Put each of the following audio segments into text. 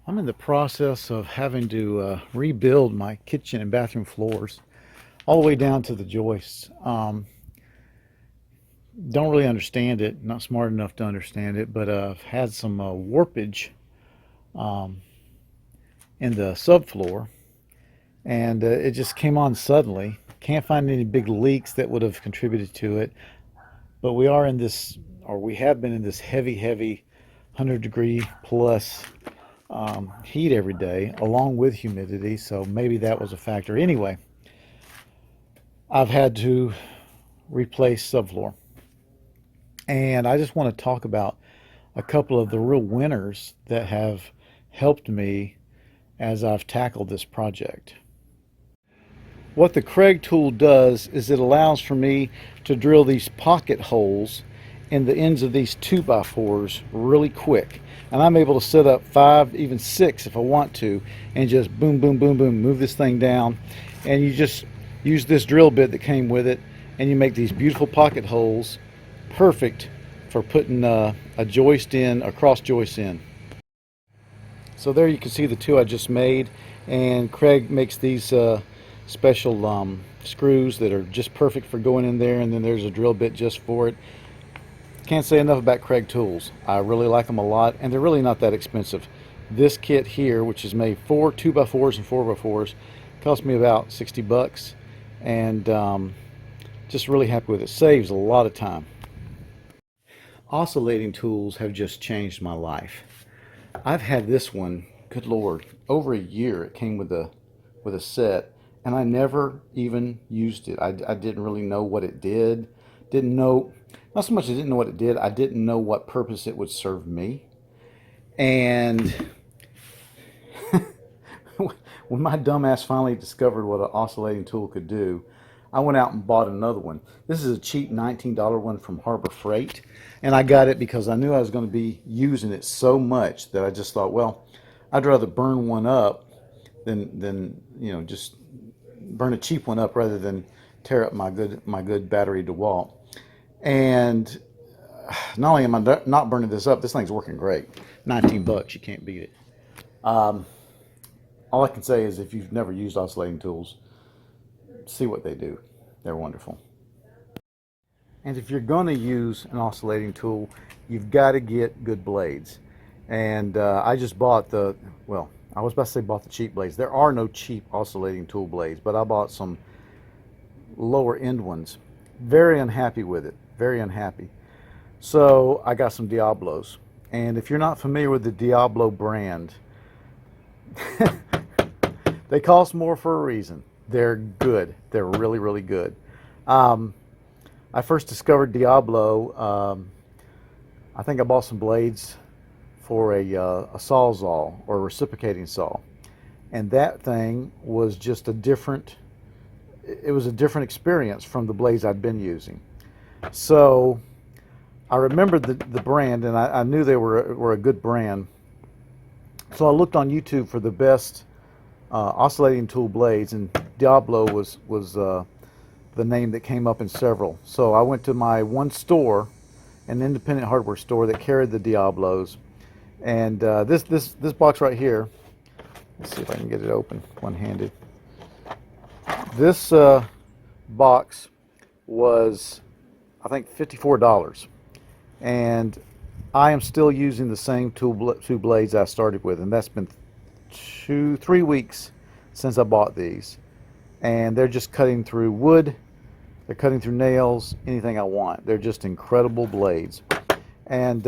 I'm in the process of having to rebuild my kitchen and bathroom floors all the way down to the joists. Don't really understand it, not smart enough to understand it, but I've had some warpage um, in the subfloor, and it just came on suddenly. Can't find any big leaks that would have contributed to it, but we are in this, or we have been in this heavy 100-degree plus heat every day, along with humidity, so maybe that was a factor. Anyway, I've had to replace subfloor, and I just want to talk about a couple of the real winners that have helped me as I've tackled this project. What the Craig tool does is it allows for me to drill these pocket holes in the ends of these 2x4s really quick, and I'm able to set up 5, even 6 if I want to, and just boom move this thing down, and you just use this drill bit that came with it, and you make these beautiful pocket holes, perfect for putting a joist in, a cross joist in. So there you can see the two I just made, and Craig makes these special screws that are just perfect for going in there, and then there's a drill bit just for it. Can't say enough about Craig tools. I really like them a lot, and they're really not that expensive. This kit here, which is made for 2x4s and 4x4s, cost me about 60 bucks, and just really happy with it. Saves a lot of time. Oscillating tools have just changed my life. I've had this one, good Lord, over a year. It came with a set, and I never even used it. I didn't really know what it did. Didn't know, not so much I didn't know what it did, I didn't know what purpose it would serve me. And when my dumbass finally discovered what an oscillating tool could do, I went out and bought another one. This is a cheap $19 one from Harbor Freight, and I got it because I knew I was going to be using it so much that I just thought, well, I'd rather burn one up than just burn a cheap one up rather than tear up my good battery DeWalt. And not only am I not burning this up, this thing's working great. 19 bucks, you can't beat it. All I can say is if you've never used oscillating tools, see what they do. They're wonderful. And if you're going to use an oscillating tool, you've got to get good blades. And I just bought I was about to say bought the cheap blades. There are no cheap oscillating tool blades, but I bought some lower end ones. Very unhappy with it. Very unhappy. So I got some Diablos. And if you're not familiar with the Diablo brand, they cost more for a reason. They're good. They're really good. I first discovered Diablo. I think I bought some blades for a Sawzall, or a reciprocating saw, and that thing was just a different. It was a different experience from the blades I'd been using. So I remembered the brand, and I knew they were a good brand. So I looked on YouTube for the best oscillating tool blades, and Diablo was the name that came up in several. So I went to my one store, an independent hardware store that carried the Diablos, and this box right here. Let's see if I can get it open one-handed. This box was, I think, $54, and I am still using the same two blades I started with, and that's been 3 weeks since I bought these, and they're just cutting through wood, they're cutting through nails, anything I want. They're just incredible blades. And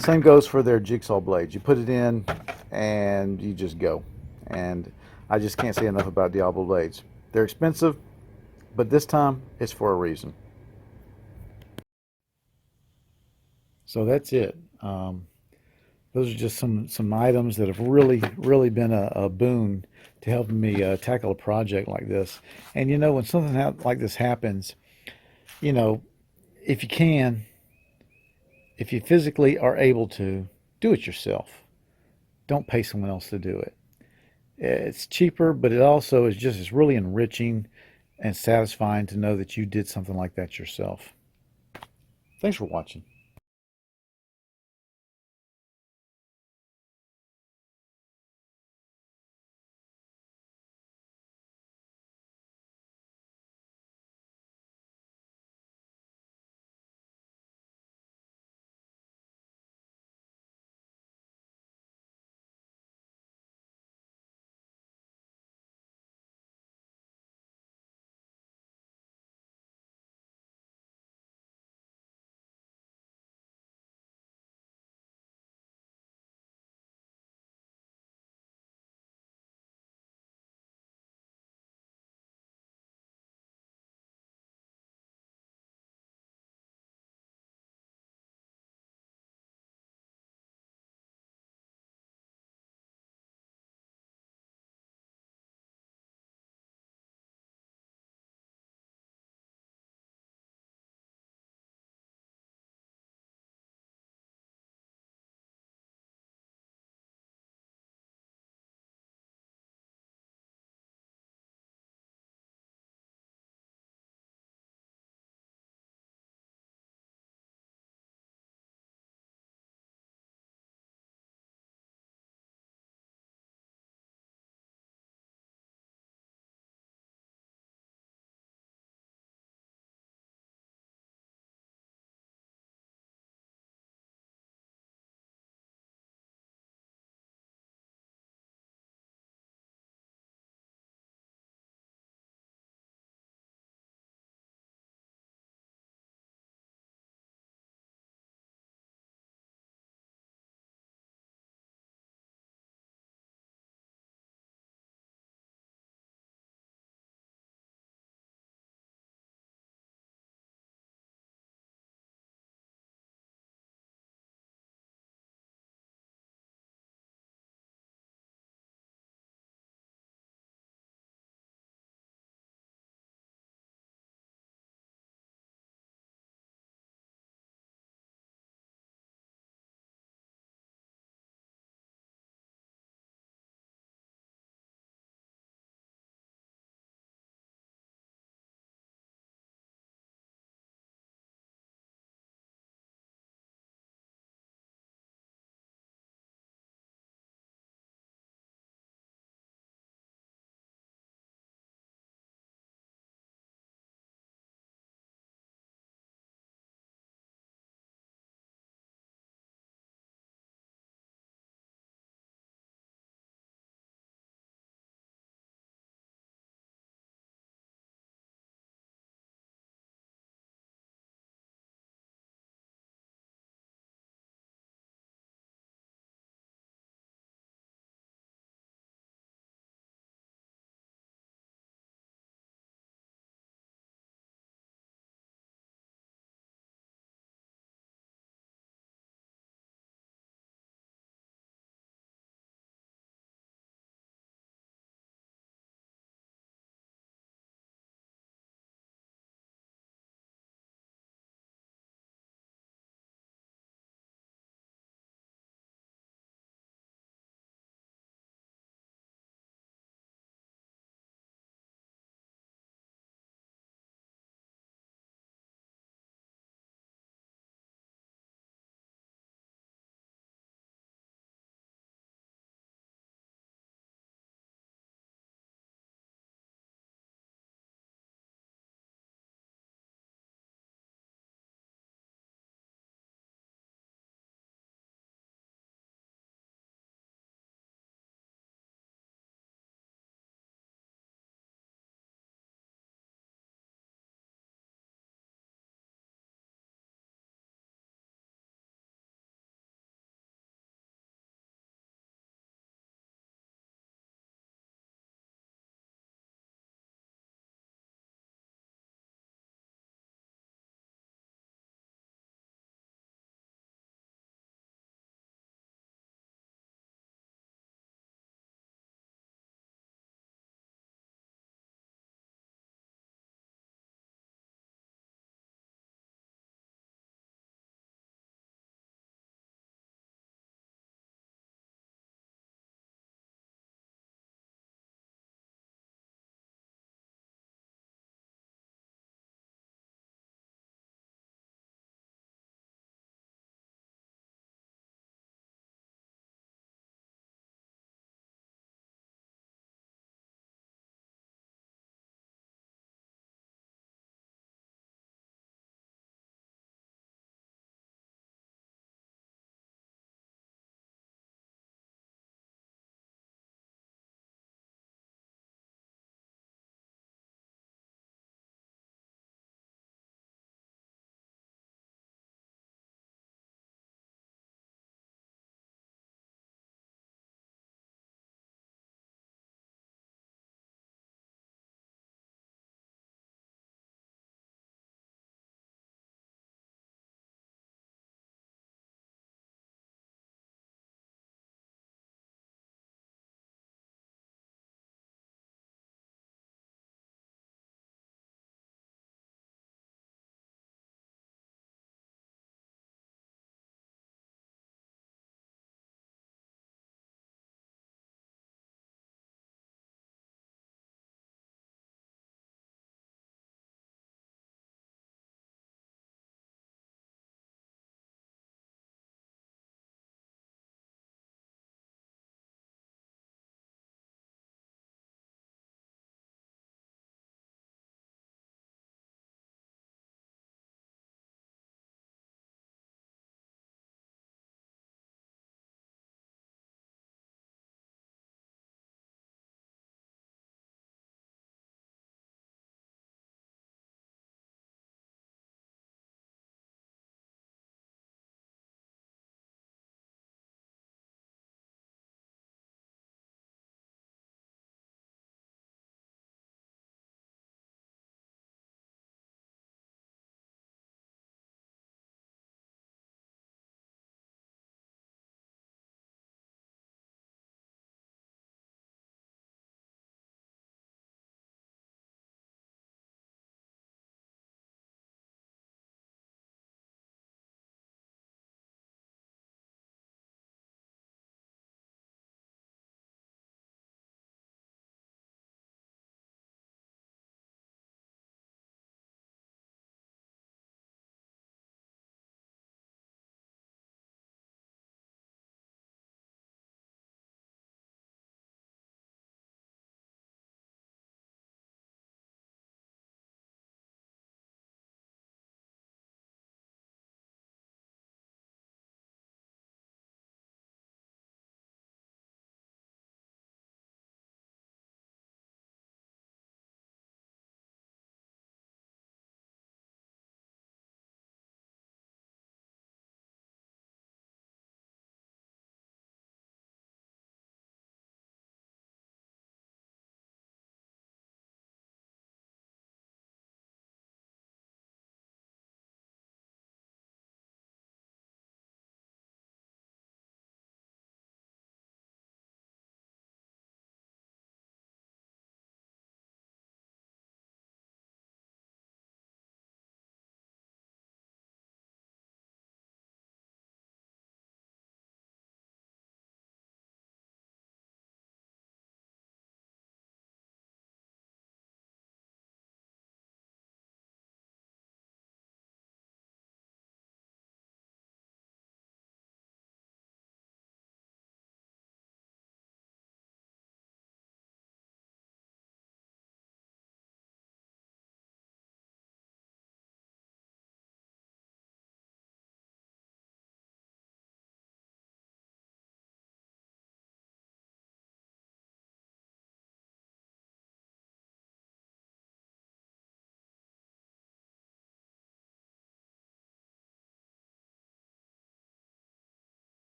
same goes for their jigsaw blades. You put it in and you just go. And I just can't say enough about Diablo blades. They're expensive, but this time it's for a reason. So that's it. Those are just some items that have really been a boon to helping me tackle a project like this. And when something like this happens, if you can, if you physically are able to, do it yourself. Don't pay someone else to do it. It's cheaper, but it also is it's really enriching and satisfying to know that you did something like that yourself. Thanks for watching.